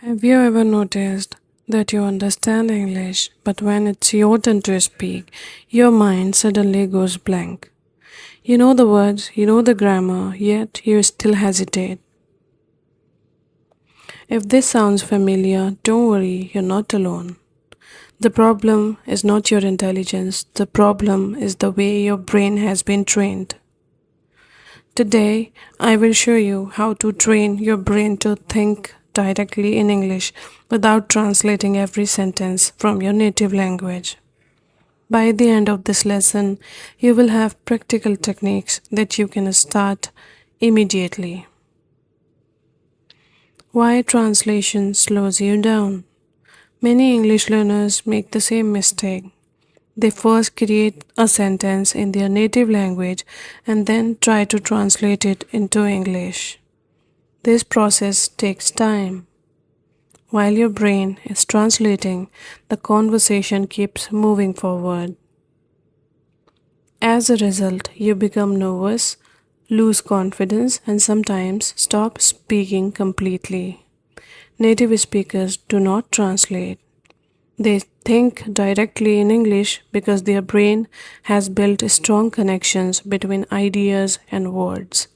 Have you ever noticed that you understand English, but when it's your turn to speak, your mind suddenly goes blank? You know the words, you know the grammar, yet you still hesitate. If this sounds familiar, don't worry, you're not alone. The problem is not your intelligence, the problem is the way your brain has been trained. Today, I will show you how to train your brain to think directly in English without translating every sentence from your native language. By the end of this lesson, you will have practical techniques that you can start immediately. Why translation slows you down? Many English learners make the same mistake. They first create a sentence in their native language and then try to translate it into English. This process takes time. While your brain is translating, the conversation keeps moving forward. As a result, you become nervous, lose confidence, and sometimes stop speaking completely. Native speakers do not translate. They think directly in English because their brain has built strong connections between ideas and words.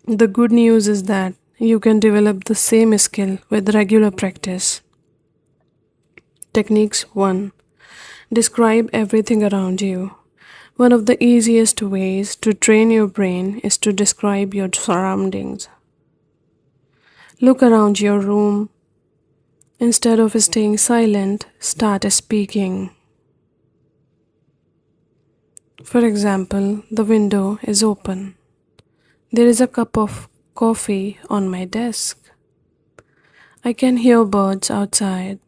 The good news is that you can develop the same skill with regular practice. Techniques 1. Describe everything around you. One of the easiest ways to train your brain is to describe your surroundings. Look around your room. Instead of staying silent, start speaking. For example, the window is open. There is a cup of coffee on my desk. I can hear birds outside.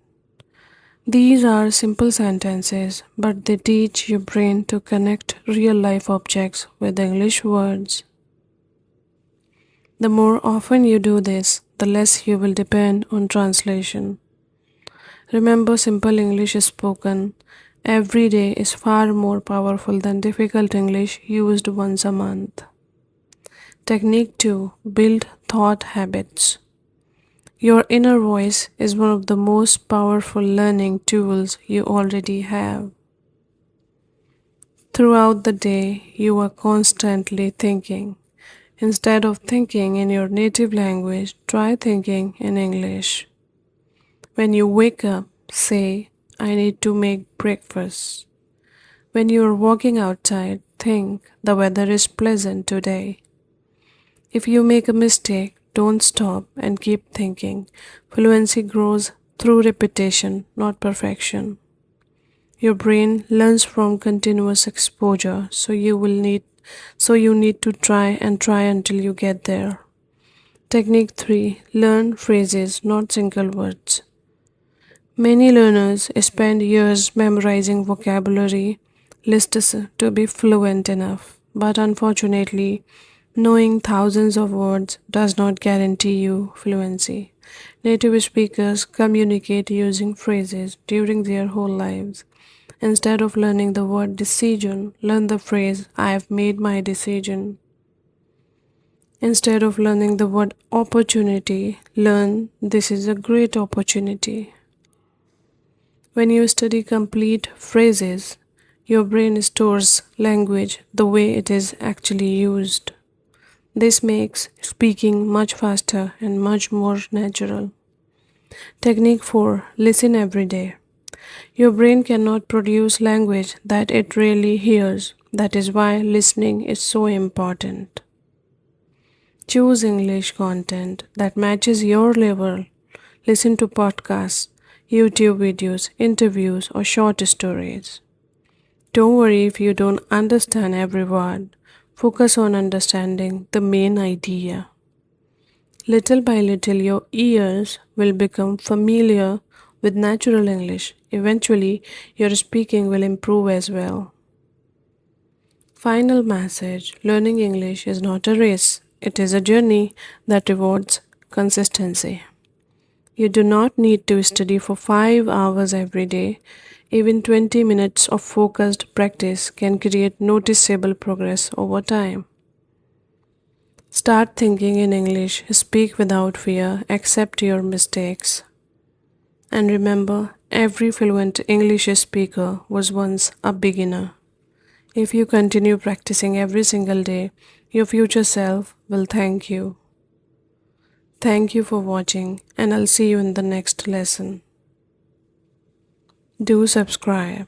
These are simple sentences, but they teach your brain to connect real life objects with English words. The more often you do this, the less you will depend on translation. Remember, simple English spoken every day is far more powerful than difficult English used once a month. Technique 2. Build thought habits. Your inner voice is one of the most powerful learning tools you already have. Throughout the day, you are constantly thinking. Instead of thinking in your native language, try thinking in English. When you wake up, say, I need to make breakfast. When you are walking outside, think, the weather is pleasant today. If you make a mistake, don't stop and keep thinking. Fluency grows through repetition, not perfection. Your brain learns from continuous exposure, so you need to try and try until you get there. Technique 3. Learn phrases, not single words. Many learners spend years memorizing vocabulary lists to be fluent enough, but unfortunately, knowing thousands of words does not guarantee you fluency. Native speakers communicate using phrases during their whole lives. Instead of learning the word decision, learn the phrase I have made my decision. Instead of learning the word opportunity, learn this is a great opportunity. When you study complete phrases, your brain stores language the way it is actually used. This makes speaking much faster and much more natural. Technique 4. Listen every day. Your brain cannot produce language that it really hears. That is why listening is so important. Choose English content that matches your level. Listen to podcasts, YouTube videos, interviews, or short stories. Don't worry if you don't understand every word. Focus on understanding the main idea. Little by little, your ears will become familiar with natural English. Eventually, your speaking will improve as well. Final message: learning English is not a race, it is a journey that rewards consistency. You do not need to study for 5 hours every day. Even 20 minutes of focused practice can create noticeable progress over time. Start thinking in English, speak without fear, accept your mistakes. And remember, every fluent English speaker was once a beginner. If you continue practicing every single day, your future self will thank you. Thank you for watching, and I'll see you in the next lesson. Do subscribe.